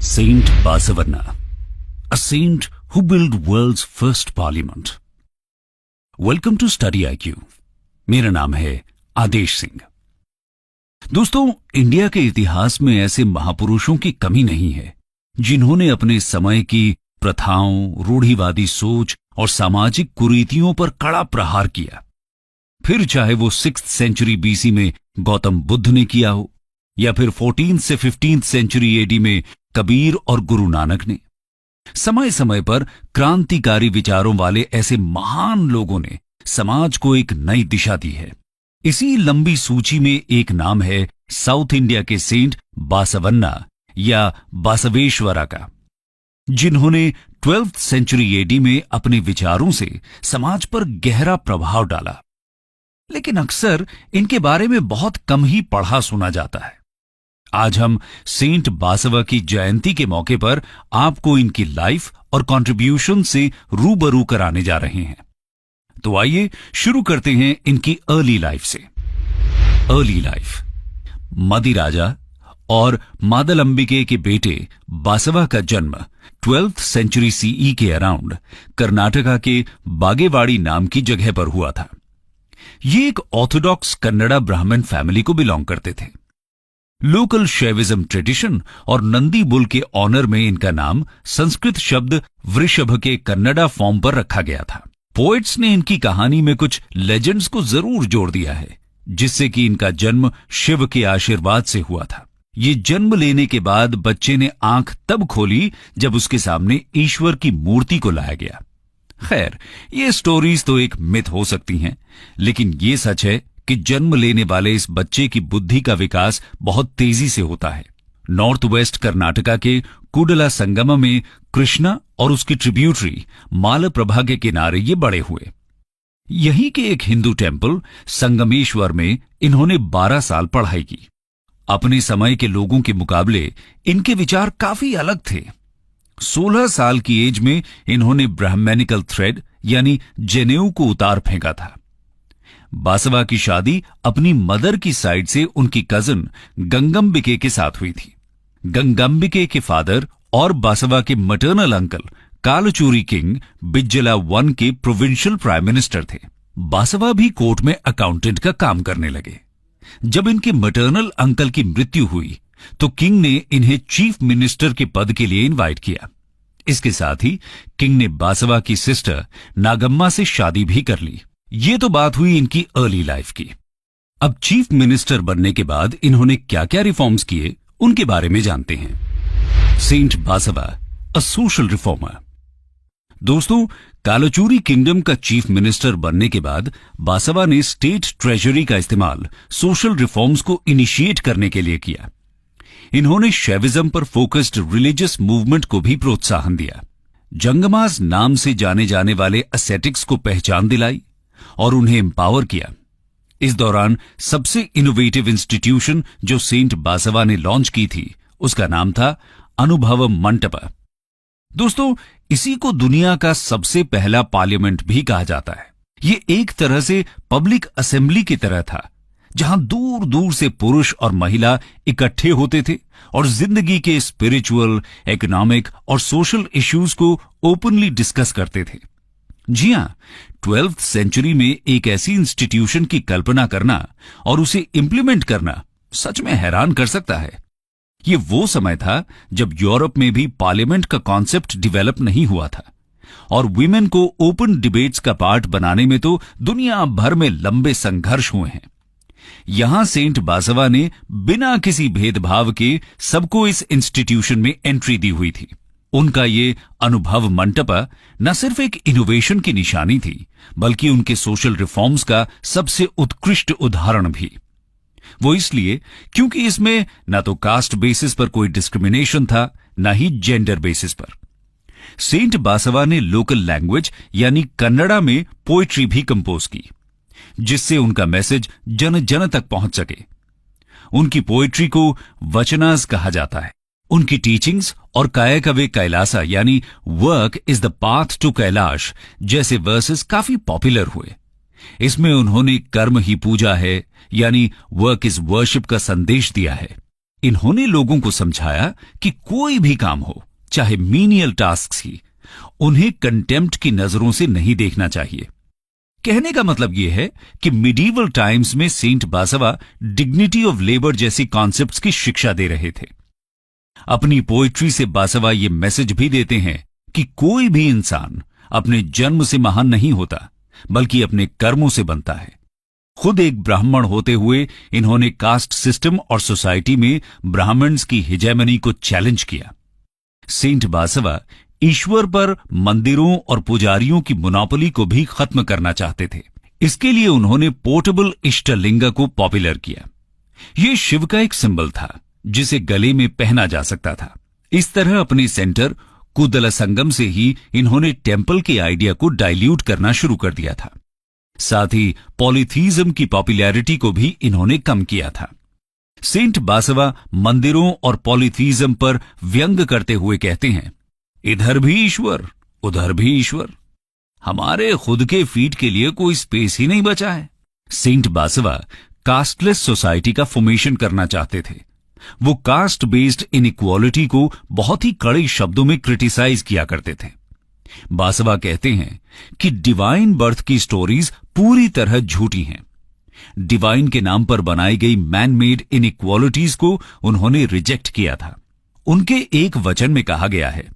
Saint Basavanna, a saint who built world's first parliament. Welcome to Study IQ. मेरा नाम है आदेश सिंह। दोस्तों, India के इतिहास में ऐसे महापुरुषों की कमी नहीं है जिन्होंने अपने समय की प्रथाओं, रूढ़िवादी सोच और सामाजिक कुरीतियों पर कड़ा प्रहार किया। फिर चाहे वो 6th सेंचुरी बीसी में गौतम बुद्ध ने किया हो या फिर 14th से 15th सेंचुरी एडी में कबीर और गुरु नानक ने, समय समय पर क्रांतिकारी विचारों वाले ऐसे महान लोगों ने समाज को एक नई दिशा दी है। इसी लंबी सूची में एक नाम है साउथ इंडिया के सेंट बासवन्ना या बासवेश्वरा का, जिन्होंने 12th सेंचुरी एडी में अपने विचारों से समाज पर गहरा प्रभाव डाला। लेकिन अक्सर इनके बारे में बहुत कम ही पढ़ा सुना जाता है। आज हम सेंट बासवा की जयंती के मौके पर आपको इनकी लाइफ और कंट्रीब्यूशन से रूबरू कराने जा रहे हैं। तो आइए शुरू करते हैं इनकी अर्ली लाइफ से। Early life. मदी राजा और मादलंबिके के बेटे बासवा का जन्म 12th सेंचुरी सीई के अराउंड कर्नाटका के बागेवाड़ी नाम की जगह पर हुआ था। ये एक ऑर्थोडॉक्स कन्नड़ा ब्राह्मण फैमिली को बिलोंग करते थे। लोकल शैविज्म ट्रेडिशन और नंदी बुल के ऑनर में इनका नाम संस्कृत शब्द वृषभ के कन्नड़ा फॉर्म पर रखा गया था। पोएट्स ने इनकी कहानी में कुछ लेजेंड्स को जरूर जोड़ दिया है, जिससे कि इनका जन्म शिव के आशीर्वाद से हुआ था। ये जन्म लेने के बाद बच्चे ने आंख तब खोली जब उसके सामने ईश्वर की मूर्ति को लाया गया। खैर, ये स्टोरीज तो एक मिथ हो सकती हैं, लेकिन ये सच है कि जन्म लेने वाले इस बच्चे की बुद्धि का विकास बहुत तेजी से होता है। नॉर्थ वेस्ट कर्नाटका के कुडला संगम में कृष्णा और उसकी ट्रिब्यूटरी मालप्रभा के किनारे ये बड़े हुए। यहीं के एक हिंदू टेम्पल संगमेश्वर में इन्होंने 12 साल पढ़ाई की। अपने समय के लोगों के मुकाबले इनके विचार काफी अलग थे। 16 साल की एज में इन्होंने ब्राह्मणिकल थ्रेड यानी जनेऊ को उतार फेंका था। बासवा की शादी अपनी मदर की साइड से उनकी कजन गंगम्बिके के साथ हुई थी। गंगम्बिके के फादर और बासवा के मटर्नल अंकल कालचूरी किंग बिज्जला 1 के प्रोविंशियल प्राइम मिनिस्टर थे। बासवा भी कोर्ट में अकाउंटेंट का काम करने लगे। जब इनके मटर्नल अंकल की मृत्यु हुई तो किंग ने इन्हें चीफ मिनिस्टर के पद के लिए इनवाइट किया। इसके साथ ही किंग ने बासवा की सिस्टर नागम्मा से शादी भी कर ली। ये तो बात हुई इनकी अर्ली लाइफ की। अब चीफ मिनिस्टर बनने के बाद इन्होंने क्या क्या रिफॉर्म्स किए, उनके बारे में जानते हैं। Saint Basava, a social reformer. दोस्तों, कालचूरी किंगडम का चीफ मिनिस्टर बनने के बाद बासवा ने स्टेट ट्रेजरी का इस्तेमाल सोशल रिफॉर्म्स को इनिशिएट करने के लिए किया। इन्होंने शैविज्म पर फोकस्ड रिलीजियस मूवमेंट को भी प्रोत्साहन दिया। जंगमास नाम से जाने जाने वाले एसेटिक्स को पहचान दिलाई और उन्हें एम्पावर किया। इस दौरान सबसे इनोवेटिव इंस्टीट्यूशन जो सेंट बासवा ने लॉन्च की थी, उसका नाम था अनुभव मंटपा। दोस्तों, इसी को दुनिया का सबसे पहला पार्लियामेंट भी कहा जाता है। ये एक तरह से पब्लिक असेंबली की तरह था, जहां दूर दूर से पुरुष और महिला इकट्ठे होते थे और जिंदगी के स्पिरिचुअल, इकोनॉमिक और सोशल इश्यूज को ओपनली डिस्कस करते थे। जी हां, 12th सेंचुरी में एक ऐसी इंस्टीट्यूशन की कल्पना करना और उसे इंप्लीमेंट करना सच में हैरान कर सकता है। ये वो समय था जब यूरोप में भी पार्लियामेंट का कॉन्सेप्ट डिवेलप नहीं हुआ था और वीमेन को ओपन डिबेट्स का पार्ट बनाने में तो दुनिया भर में लंबे संघर्ष हुए हैं। यहां सेंट बासवा ने बिना किसी भेदभाव के सबको इस इंस्टीट्यूशन में एंट्री दी हुई थी। उनका ये अनुभव मंटपा न सिर्फ एक इनोवेशन की निशानी थी, बल्कि उनके सोशल रिफॉर्म्स का सबसे उत्कृष्ट उदाहरण भी। वो इसलिए क्योंकि इसमें न तो कास्ट बेसिस पर कोई डिस्क्रिमिनेशन था, न ही जेंडर बेसिस पर। सेंट बासवा ने लोकल लैंग्वेज यानी कन्नड़ा में पोएट्री भी कंपोज की, जिससे उनका मैसेज जन जन तक पहुंच सके। उनकी पोएट्री को वचनास कहा जाता है। उनकी टीचिंग्स और कायकवे कैलासा यानी work is the path to Kailash जैसे वर्सेस काफी पॉपुलर हुए। इसमें उन्होंने कर्म ही पूजा है यानी वर्क इज वर्शिप का संदेश दिया है। इन्होंने लोगों को समझाया कि कोई भी काम हो, चाहे मीनियल टास्क ही, उन्हें कंटेम्प्ट की नजरों से नहीं देखना चाहिए। कहने का मतलब यह है कि मिडीवल टाइम्स में Saint Basava dignity of labour जैसी कॉन्सेप्ट्स की शिक्षा दे रहे थे। अपनी पोएट्री से बासवा ये मैसेज भी देते हैं कि कोई भी इंसान अपने जन्म से महान नहीं होता, बल्कि अपने कर्मों से बनता है। खुद एक ब्राह्मण होते हुए इन्होंने कास्ट सिस्टम और सोसाइटी में ब्राह्मण्स की हिजेमनी को चैलेंज किया। सेंट बासवा ईश्वर पर मंदिरों और पुजारियों की मोनोपोली को भी खत्म करना चाहते थे। इसके लिए उन्होंने पोर्टेबल इष्टलिंगा को पॉपुलर किया। यह शिव का एक सिंबल था जिसे गले में पहना जा सकता था। इस तरह अपने सेंटर कुदल संगम से ही इन्होंने टेम्पल के आइडिया को डाइल्यूट करना शुरू कर दिया था। साथ ही पॉलीथीज्म की पॉपुलैरिटी को भी इन्होंने कम किया था। सेंट बासवा मंदिरों और पॉलीथीज्म पर व्यंग करते हुए कहते हैं, इधर भी ईश्वर, उधर भी ईश्वर, हमारे खुद के फीट के लिए कोई स्पेस ही नहीं बचा है। सेंट बासवा कास्टलेस सोसाइटी का फॉर्मेशन करना चाहते थे। वो कास्ट बेस्ड इनइक्वालिटी को बहुत ही कड़े शब्दों में क्रिटिसाइज किया करते थे। बासवा कहते हैं कि डिवाइन बर्थ की स्टोरीज पूरी तरह झूठी हैं। डिवाइन के नाम पर बनाई गई मैन मेड इनइक्वालिटीज को उन्होंने रिजेक्ट किया था। उनके एक वचन में कहा गया है,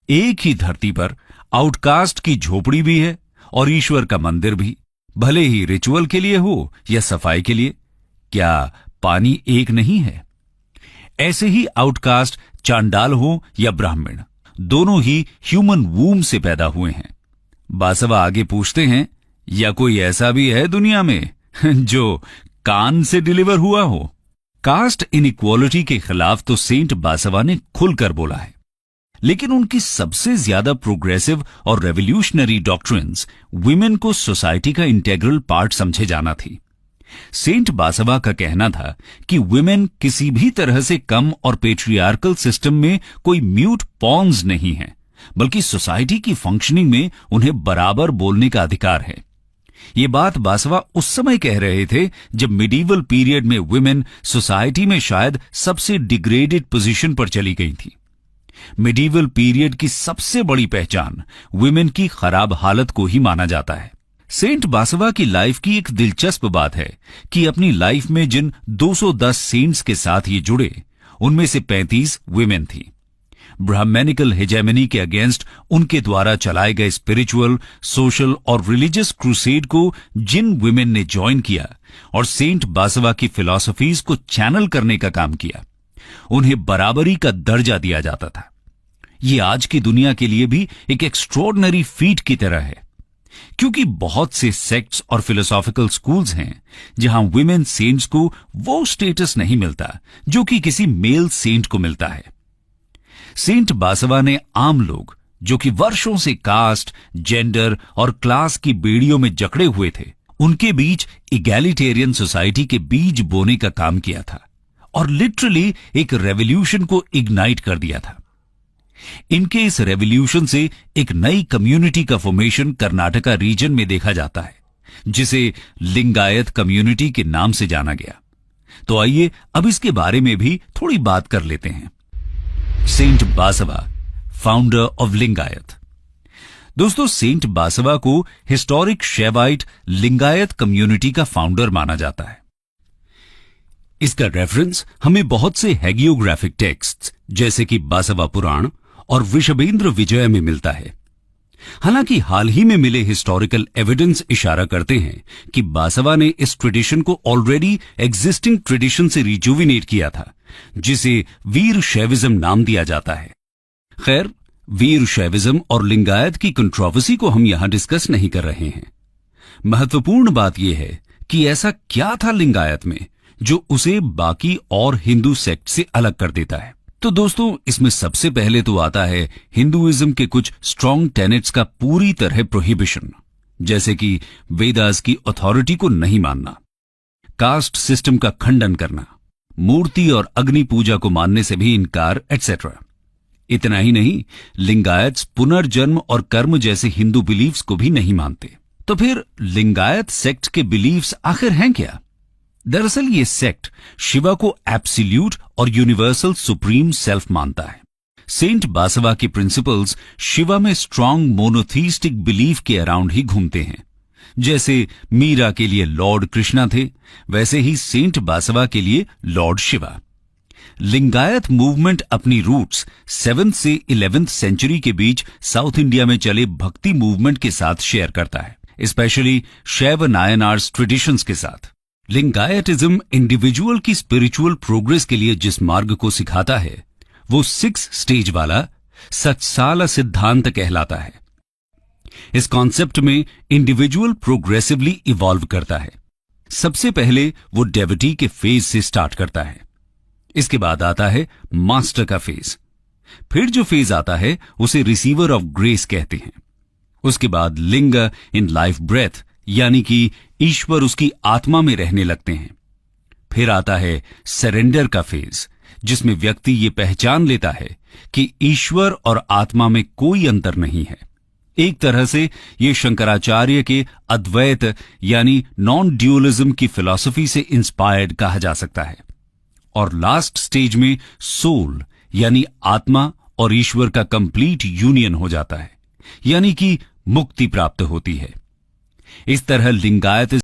एक ही धरती पर आउटकास्ट की झोपड़ी भी है और ईश्वर का मंदिर भी, भले ही रिचुअल के लिए हो या सफाई के लिए। क्या पानी एक नहीं है? ऐसे ही आउटकास्ट चांडाल हो या ब्राह्मण, दोनों ही ह्यूमन वूम से पैदा हुए हैं। बासवा आगे पूछते हैं, या कोई ऐसा भी है दुनिया में जो कान से डिलीवर हुआ हो? कास्ट इनइक्वालिटी के खिलाफ तो सेंट बासवा ने खुलकर बोला है, लेकिन उनकी सबसे ज्यादा प्रोग्रेसिव और रेवोल्यूशनरी डॉक्ट्रिन्स विमेन को सोसाइटी का इंटेग्रल पार्ट समझे जाना थी। सेंट बासवा का कहना था कि विमेन किसी भी तरह से कम और पेट्रियार्कल सिस्टम में कोई म्यूट पॉन्स नहीं है, बल्कि सोसाइटी की फंक्शनिंग में उन्हें बराबर बोलने का अधिकार है। ये बात बासवा उस समय कह रहे थे जब मिडीवल पीरियड में विमेन सोसाइटी में शायद सबसे डिग्रेडेड पोजीशन पर चली गई थी। मिडीवल पीरियड की सबसे बड़ी पहचान विमेन की खराब हालत को ही माना जाता है। सेंट बासवा की लाइफ की एक दिलचस्प बात है कि अपनी लाइफ में जिन 210 सेंट्स के साथ ये जुड़े, उनमें से 35 विमेन थी। ब्राह्मणिकल हेजेमनी के अगेंस्ट उनके द्वारा चलाए गए स्पिरिचुअल, सोशल और रिलीजियस क्रूसेड को जिन विमेन ने ज्वाइन किया और सेंट बासवा की फिलॉसफीज को चैनल करने का काम किया, उन्हें बराबरी का दर्जा दिया जाता था। ये आज की दुनिया के लिए भी एक एक्स्ट्रॉर्डिनरी फीट की तरह है, क्योंकि बहुत से सेक्ट्स और फिलोसॉफिकल स्कूल्स हैं जहां विमेन सेंट्स को वो स्टेटस नहीं मिलता जो कि किसी मेल सेंट को मिलता है। सेंट बासवा ने आम लोग जो कि वर्षों से कास्ट, जेंडर और क्लास की बेड़ियों में जकड़े हुए थे, उनके बीच इगैलिटेरियन सोसाइटी के बीज बोने का काम किया था और लिटरली एक रेवोल्यूशन को इग्नाइट कर दिया था। इनके इस रेवोल्यूशन से एक नई कम्युनिटी का फॉर्मेशन कर्नाटका रीजन में देखा जाता है, जिसे लिंगायत कम्युनिटी के नाम से जाना गया। तो आइए अब इसके बारे में भी थोड़ी बात कर लेते हैं। Saint Basava, founder of Lingayat. दोस्तों, सेंट बासवा को हिस्टोरिक शैवाइट लिंगायत कम्युनिटी का फाउंडर माना जाता है। इसका रेफरेंस हमें बहुत से हैगियोग्राफिक टेक्स्ट जैसे कि बासवा पुराण और वृषभेंद्र विजय में मिलता है। हालांकि हाल ही में मिले हिस्टोरिकल एविडेंस इशारा करते हैं कि बासवा ने इस ट्रेडिशन को ऑलरेडी एग्जिस्टिंग ट्रेडिशन से रिजुविनेट किया था, जिसे वीर शैविज्म नाम दिया जाता है। खैर, वीर शैविज्म और लिंगायत की कंट्रोवर्सी को हम यहां डिस्कस नहीं कर रहे हैं। महत्वपूर्ण बात यह है कि ऐसा क्या था लिंगायत में जो उसे बाकी और हिंदू सेक्ट से अलग कर देता है। तो दोस्तों, इसमें सबसे पहले तो आता है हिंदुइज्म के कुछ स्ट्रॉन्ग टेनेट्स का पूरी तरह प्रोहिबिशन, जैसे कि वेदास की अथॉरिटी को नहीं मानना, कास्ट सिस्टम का खंडन करना, मूर्ति और अग्नि पूजा को मानने से भी इनकार, एटसेट्रा। इतना ही नहीं, लिंगायत पुनर्जन्म और कर्म जैसे हिंदू बिलीफ्स को भी नहीं मानते। तो फिर लिंगायत सेक्ट के बिलीफ्स आखिर हैं क्या? दरअसल ये सेक्ट शिवा को एब्सोल्यूट और यूनिवर्सल सुप्रीम सेल्फ मानता है। सेंट बासवा के प्रिंसिपल्स शिवा में स्ट्रांग मोनोथीस्टिक बिलीफ के अराउंड ही घूमते हैं। जैसे मीरा के लिए लॉर्ड कृष्णा थे, वैसे ही सेंट बासवा के लिए लॉर्ड शिवा। लिंगायत मूवमेंट अपनी रूट्स 7th से 11th सेंचुरी के बीच साउथ इंडिया में चले भक्ति मूवमेंट के साथ शेयर करता है, स्पेशली शैव नायनार्स ट्रेडिशंस के साथ। लिंगायतिज्म इंडिविजुअल की स्पिरिचुअल प्रोग्रेस के लिए जिस मार्ग को सिखाता है वो 6 स्टेज वाला सत्साला सिद्धांत कहलाता है। इस कॉन्सेप्ट में इंडिविजुअल प्रोग्रेसिवली इवॉल्व करता है। सबसे पहले वो डेविटी के फेज से स्टार्ट करता है, इसके बाद आता है मास्टर का फेज, फिर जो फेज आता है उसे रिसीवर ऑफ ग्रेस कहते हैं। उसके बाद लिंग इन लाइफ ब्रेथ, यानी कि ईश्वर उसकी आत्मा में रहने लगते हैं। फिर आता है सरेंडर का फेज, जिसमें व्यक्ति ये पहचान लेता है कि ईश्वर और आत्मा में कोई अंतर नहीं है। एक तरह से ये शंकराचार्य के अद्वैत यानी नॉन ड्यूअलिज्म की फिलॉसफी से इंस्पायर्ड कहा जा सकता है। और लास्ट स्टेज में सोल यानी आत्मा और ईश्वर का कंप्लीट यूनियन हो जाता है, यानी कि मुक्ति प्राप्त होती है। इस तरह लिंगायत